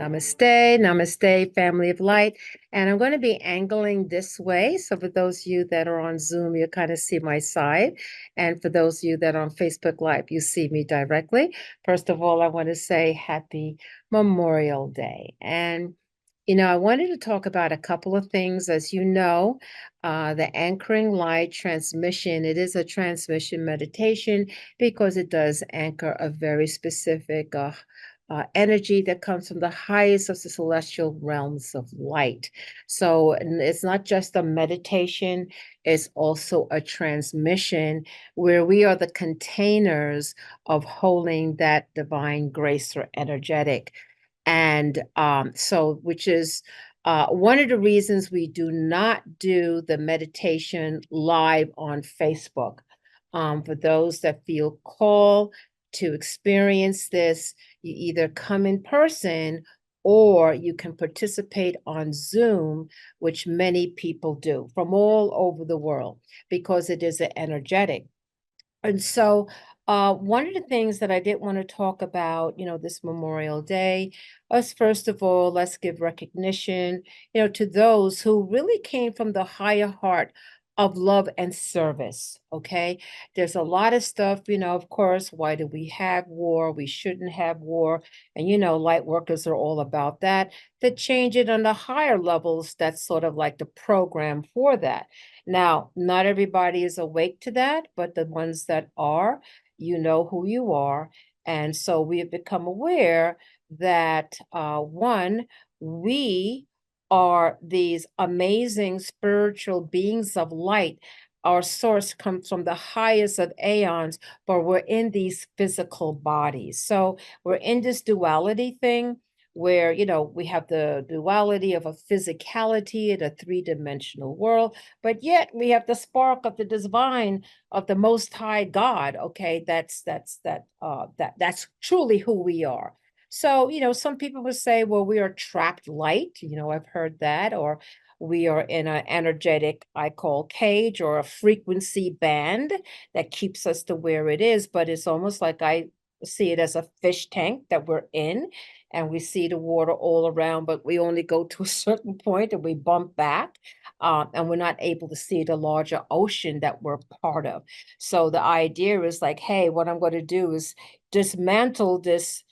Namaste, namaste, family of light. And I'm going to be angling this way. So for those of you that are on Zoom, you kind of see my side. And for those of you that are on Facebook Live, you see me directly. First of all, I want to say happy Memorial Day. And, I wanted to talk about a couple of things. As you know, the anchoring light transmission, it is a transmission meditation because it does anchor a very specific energy that comes from the highest of the celestial realms of light. So it's not just a meditation, it's also a transmission where we are the containers of holding that divine grace or energetic. And which is one of the reasons we do not do the meditation live on Facebook. For those that feel called to experience this, you either come in person or you can participate on Zoom, which many people do from all over the world because it is an energetic. And so, one of the things that I did want to talk about, this Memorial Day, was first of all, let's give recognition, to those who really came from the higher heart of love and service. Okay. There's a lot of stuff, of course, why do we have war? We shouldn't have war. And, light workers are all about that. To change it on the higher levels, that's sort of like the program for that. Now, not everybody is awake to that, but the ones that are, you know who you are. And so we have become aware that one, we are these amazing spiritual beings of light. Our source comes from the highest of aeons, but we're in these physical bodies. So we're in this duality thing where, we have the duality of a physicality in a three-dimensional world, but yet we have the spark of the divine of the Most High God. Okay, that's truly who we are. So, some people would say, well, we are trapped light. I've heard that, or we are in an energetic, I call cage, or a frequency band that keeps us to where it is. But it's almost like I see it as a fish tank that we're in, and we see the water all around, but we only go to a certain point and we bump back, and we're not able to see the larger ocean that we're part of. So the idea is like, hey, what I'm going to do is dismantle this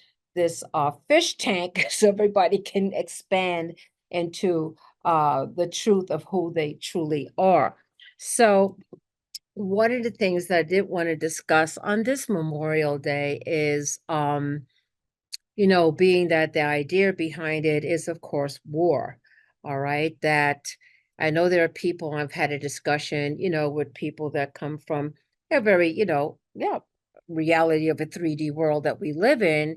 fish tank so everybody can expand into the truth of who they truly are. So one of the things that I did want to discuss on this Memorial Day is being that the idea behind it is, of course, war. All right. That I know there are people, I've had a discussion, with people that come from a very, yeah, reality of a 3D world that we live in,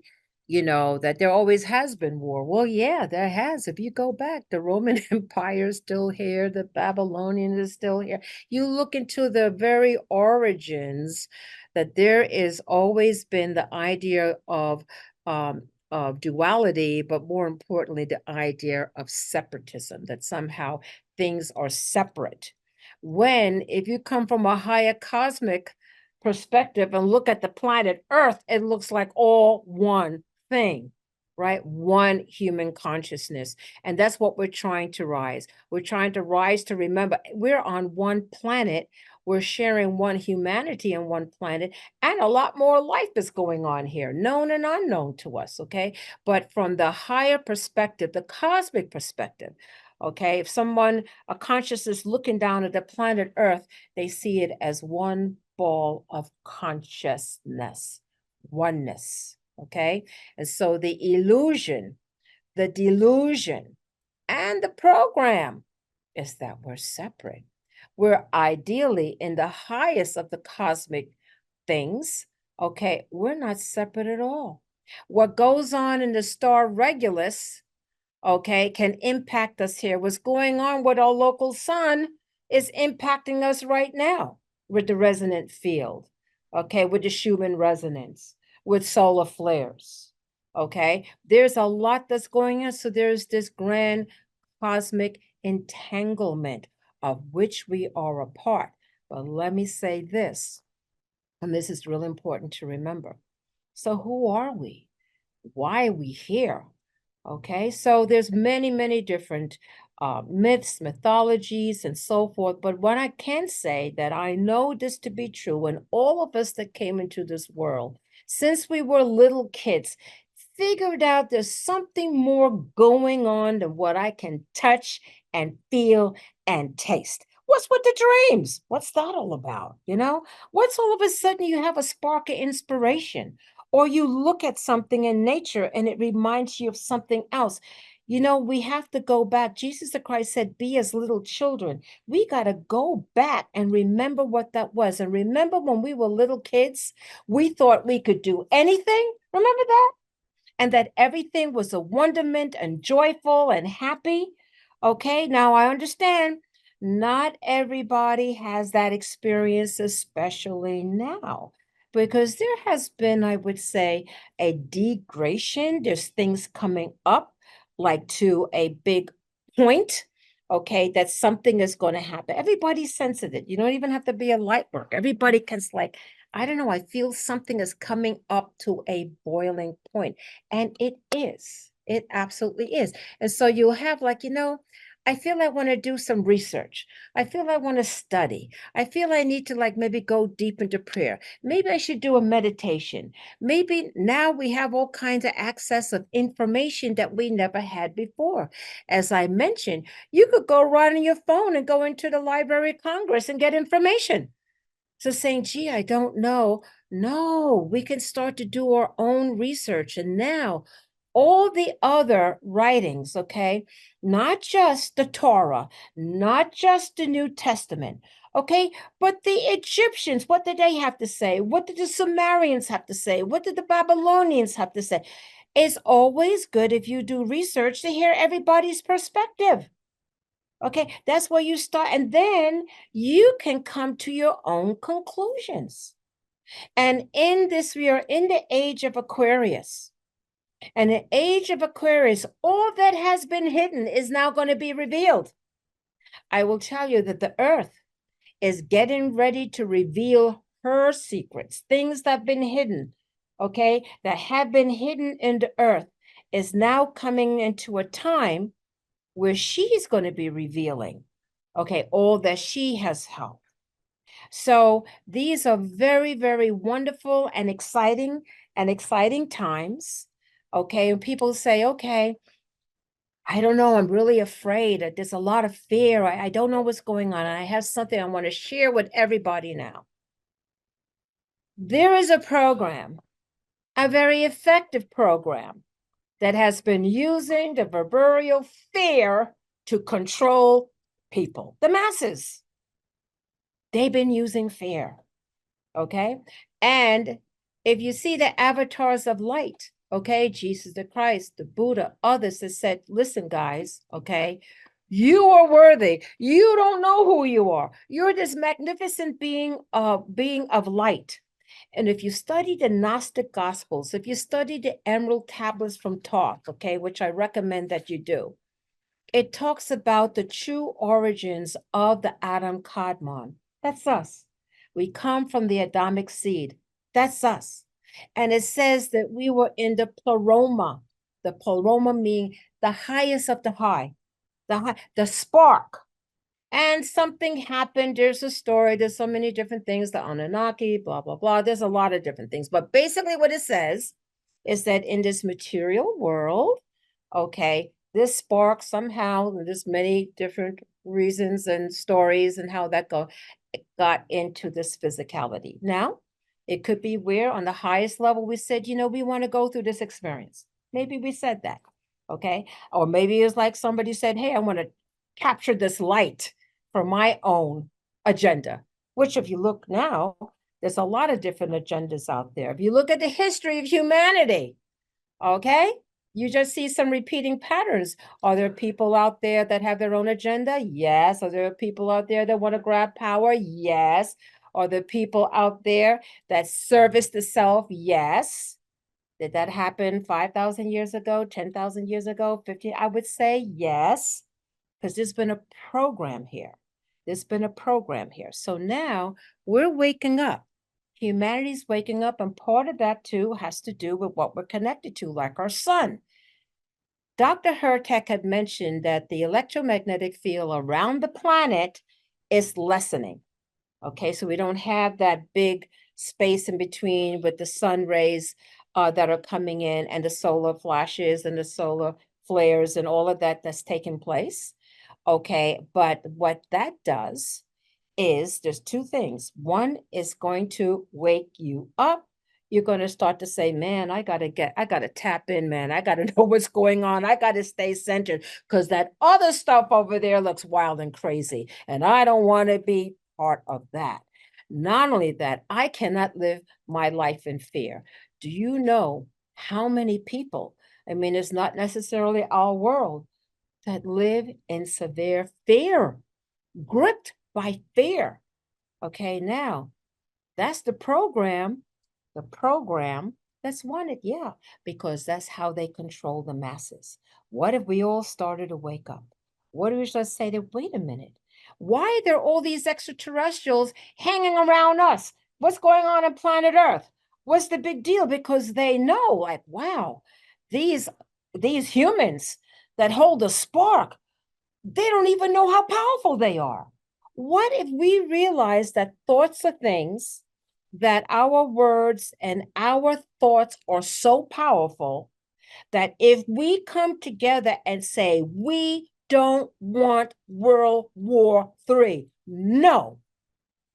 that there always has been war. Well, yeah, there has. If you go back, the Roman Empire is still here, the Babylonian is still here. You look into the very origins that there is always been the idea of duality, but more importantly, the idea of separatism, that somehow things are separate. When, if you come from a higher cosmic perspective and look at the planet Earth, it looks like all one thing, right? One human consciousness. And that's what we're trying to rise. We're trying to rise to remember we're on one planet. We're sharing one humanity on one planet, and a lot more life is going on here, known and unknown to us, okay? But from the higher perspective, the cosmic perspective, okay? If someone, a consciousness looking down at the planet Earth, they see it as one ball of consciousness, oneness, okay? And so the illusion, the delusion, and the program is that we're separate. We're ideally in the highest of the cosmic things. Okay, we're not separate at all. What goes on in the star Regulus, okay, can impact us here. What's going on with our local sun is impacting us right now with the resonant field, okay, with the Schumann resonance, with solar flares. Okay, there's a lot that's going on. So there's this grand cosmic entanglement of which we are a part. But let me say this, and this is really important to remember. So who are we? Why are we here? Okay, so there's many, many different myths, mythologies, and so forth. But what I can say that I know this to be true, and all of us that came into this world, since we were little kids, figured out there's something more going on than what I can touch and feel and taste. What's with the dreams? What's that all about? What's all of a sudden you have a spark of inspiration? Or you look at something in nature and it reminds you of something else. We have to go back. Jesus the Christ said, be as little children. We got to go back and remember what that was. And remember when we were little kids, we thought we could do anything. Remember that? And that everything was a wonderment and joyful and happy. Okay, now I understand not everybody has that experience, especially now, because there has been, I would say, a degradation. There's things coming up like to a big point. Okay, that something is going to happen. Everybody's sensitive. You don't even have to be a light worker. Everybody can like, I don't know, I feel something is coming up to a boiling point. And it is. It absolutely is. And so you'll have like, I feel I want to do some research. I feel I want to study. I feel I need to like maybe go deep into prayer. Maybe I should do a meditation. Maybe now we have all kinds of access of information that we never had before. As I mentioned, you could go right on your phone and go into the Library of Congress and get information. So saying, gee, I don't know. No, we can start to do our own research. And now all the other writings, okay, not just the Torah, not just the New Testament, okay, but the Egyptians, what did they have to say? What did the Sumerians have to say? What did the Babylonians have to say? It's always good if you do research to hear everybody's perspective. Okay, that's where you start. And then you can come to your own conclusions. And in this, we are in the age of Aquarius. And the age of Aquarius, all that has been hidden is now going to be revealed. I will tell you that the earth is getting ready to reveal her secrets, things that have been hidden, okay, that have been hidden in the earth is now coming into a time where she's going to be revealing, okay, all that she has held. So these are very, very wonderful and exciting times. Okay. And people say, okay, I don't know. I'm really afraid. There's a lot of fear. I don't know what's going on. And I have something I want to share with everybody now. There is a program, a very effective program that has been using the proverbial fear to control people, the masses. They've been using fear, okay? And if you see the avatars of light, okay, Jesus the Christ, the Buddha, others that said, listen, guys, okay, you are worthy. You don't know who you are. You're this magnificent being of light. And if you study the Gnostic Gospels, if you study the Emerald Tablets from Thoth, okay, which I recommend that you do, it talks about the true origins of the Adam Kadmon. That's us. We come from the Adamic seed. That's us. And it says that we were in the pleroma. The pleroma meaning the highest of the high, the spark. And something happened. There's a story. There's so many different things. The Anunnaki, blah, blah, blah. There's a lot of different things. But basically what it says is that in this material world, okay, this spark somehow, there's many different reasons and stories and how that got into this physicality. Now, it could be where on the highest level we said, we want to go through this experience. Maybe we said that, okay? Or maybe it's like somebody said, hey, I want to capture this light for my own agenda, which if you look now, there's a lot of different agendas out there. If you look at the history of humanity, okay, you just see some repeating patterns. Are there people out there that have their own agenda? Yes. Are there people out there that want to grab power? Yes. Are there people out there that service the self? Yes. Did that happen 5,000 years ago, 10,000 years ago, 50? I would say yes, because there's been a program here. There's been a program here. So now we're waking up. Humanity's waking up, and part of that too has to do with what we're connected to, like our sun. Dr. Hurtak had mentioned that the electromagnetic field around the planet is lessening. Okay, so we don't have that big space in between with the sun rays that are coming in and the solar flashes and the solar flares and all of that that's taking place. Okay, but what that does is there's two things. One is going to wake you up. You're going to start to say, man, I got to tap in, man. I got to know what's going on. I got to stay centered because that other stuff over there looks wild and crazy. And I don't want to be part of that. Not only that, I cannot live my life in fear. Do you know how many people, I mean, it's not necessarily our world, that live in severe fear, gripped by fear? Okay, now that's the program that's wanted, yeah, because that's how they control the masses. What if we all started to wake up? What if we just say that, wait a minute, why are there all these extraterrestrials hanging around us? What's going on planet Earth? What's the big deal? Because they know, like, wow, these these humans that hold a spark, they don't even know how powerful they are. What if we realize that thoughts are things, that our words and our thoughts are so powerful that if we come together and say, we don't want World War III, no,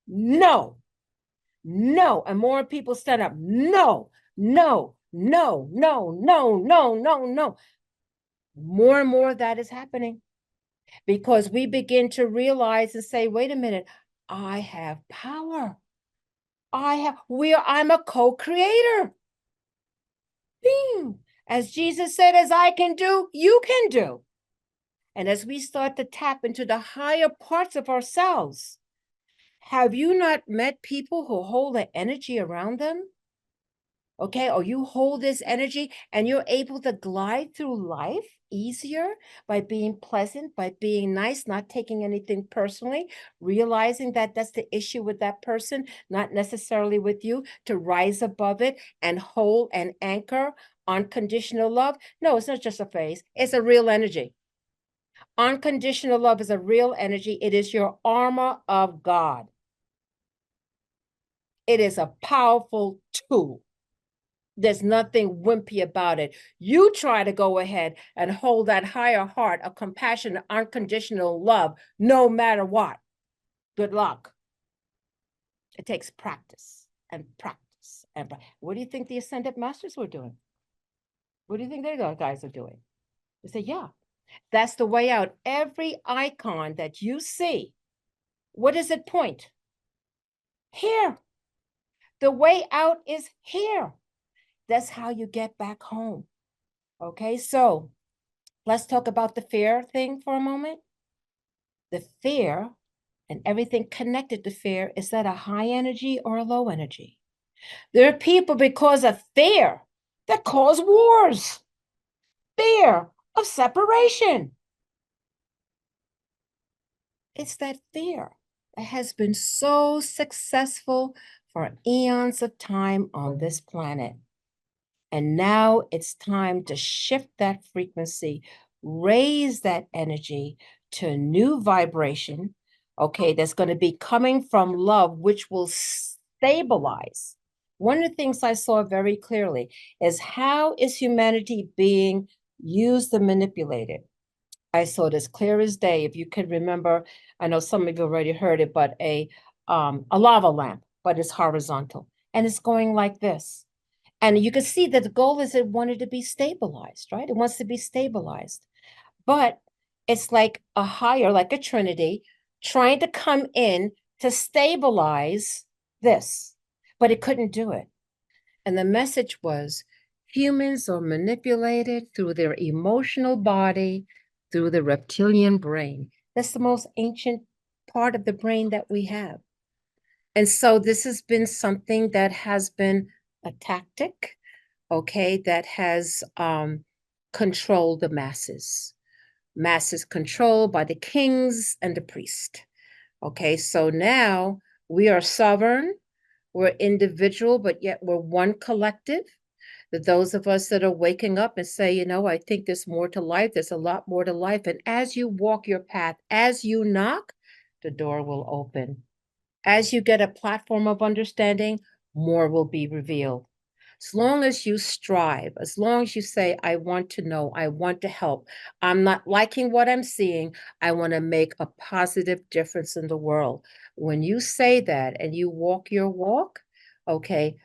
no, no, and more people stand up, no, no, no, no, no, no, no, no. More and more of that is happening, because we begin to realize and say, wait a minute, I have power. I'm a co-creator. Bing. As Jesus said, as I can do, you can do. And as we start to tap into the higher parts of ourselves, have you not met people who hold the energy around them? Okay, or you hold this energy and you're able to glide through life easier by being pleasant, by being nice, not taking anything personally, realizing that that's the issue with that person, not necessarily with you, to rise above it and hold and anchor unconditional love. No, it's not just a phase, it's a real energy. Unconditional love is a real energy. It is your armor of God. It is a powerful tool. There's nothing wimpy about it. You try to go ahead and hold that higher heart of compassion, unconditional love, no matter what. Good luck. It takes practice and practice. And what do you think the Ascended Masters were doing? What do you think they guys are doing? They say, yeah, that's the way out. Every icon that you see, what does it point? Here. The way out is here. That's how you get back home. Okay, so let's talk about the fear thing for a moment. The fear and everything connected to fear, is that a high energy or a low energy? There are people, because of fear, that cause wars, fear of separation. It's that fear that has been so successful for eons of time on this planet. And now it's time to shift that frequency, raise that energy to a new vibration, okay, that's going to be coming from love, which will stabilize. One of the things I saw very clearly is, how is humanity being used and manipulated? I saw it as clear as day. If you could remember, I know some of you already heard it, but a lava lamp, but it's horizontal and it's going like this. And you can see that the goal is it wanted to be stabilized, right? It wants to be stabilized. But it's like a higher, like a trinity, trying to come in to stabilize this, but it couldn't do it. And the message was, humans are manipulated through their emotional body, through the reptilian brain. That's the most ancient part of the brain that we have. And so this has been something that has been a tactic, okay, that has controlled the masses. Masses controlled by the kings and the priest. Okay, so now we are sovereign, we're individual, but yet we're one collective. That those of us that are waking up and say, you know, I think there's more to life, there's a lot more to life. And as you walk your path, as you knock, the door will open. As you get a platform of understanding, more will be revealed. As long as you strive, as long as you say, I want to know, I want to help, I'm not liking what I'm seeing, I want to make a positive difference in the world. When you say that and you walk your walk, okay,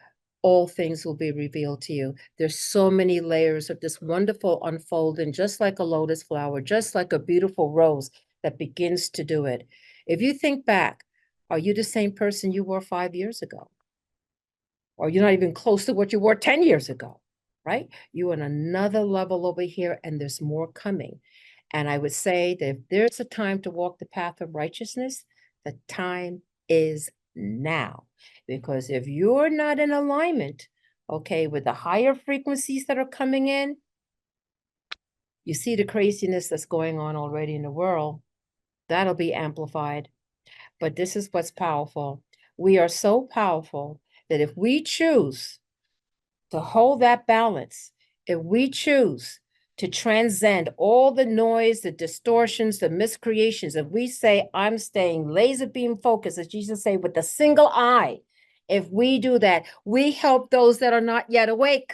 all things will be revealed to you. There's so many layers of this wonderful unfolding, just like a lotus flower, just like a beautiful rose that begins to do it. If you think back, are you the same person you were 5 years ago? Or you're not even close to what you were 10 years ago, right? You're on another level over here, and there's more coming. And I would say that if there's a time to walk the path of righteousness, the time is now. Because if you're not in alignment, okay, with the higher frequencies that are coming in, you see the craziness that's going on already in the world, that'll be amplified. But this is what's powerful. We are so powerful that if we choose to hold that balance, if we choose to transcend all the noise, the distortions, the miscreations, if we say, I'm staying laser beam focused, as Jesus said, with a single eye, if we do that, we help those that are not yet awake.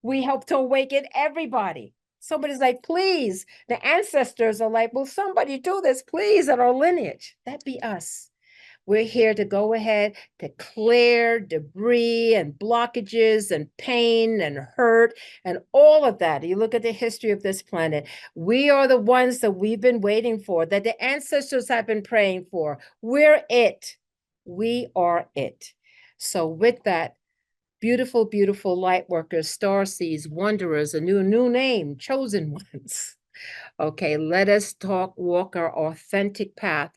We help to awaken everybody. Somebody's like, please, the ancestors are like, will somebody do this, please, in our lineage? That be us. We're here to go ahead to clear debris and blockages and pain and hurt and all of that. You look at the history of this planet. We are the ones that we've been waiting for, that the ancestors have been praying for. We're it. We are it. So with that, beautiful, beautiful light workers, star seeds, wanderers, a new name, chosen ones. Okay, let us walk our authentic path,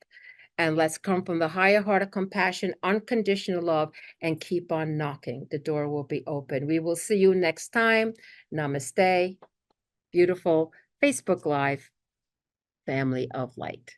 and let's come from the higher heart of compassion, unconditional love, and keep on knocking. The door will be open. We will see you next time. Namaste. Beautiful Facebook Live, family of light.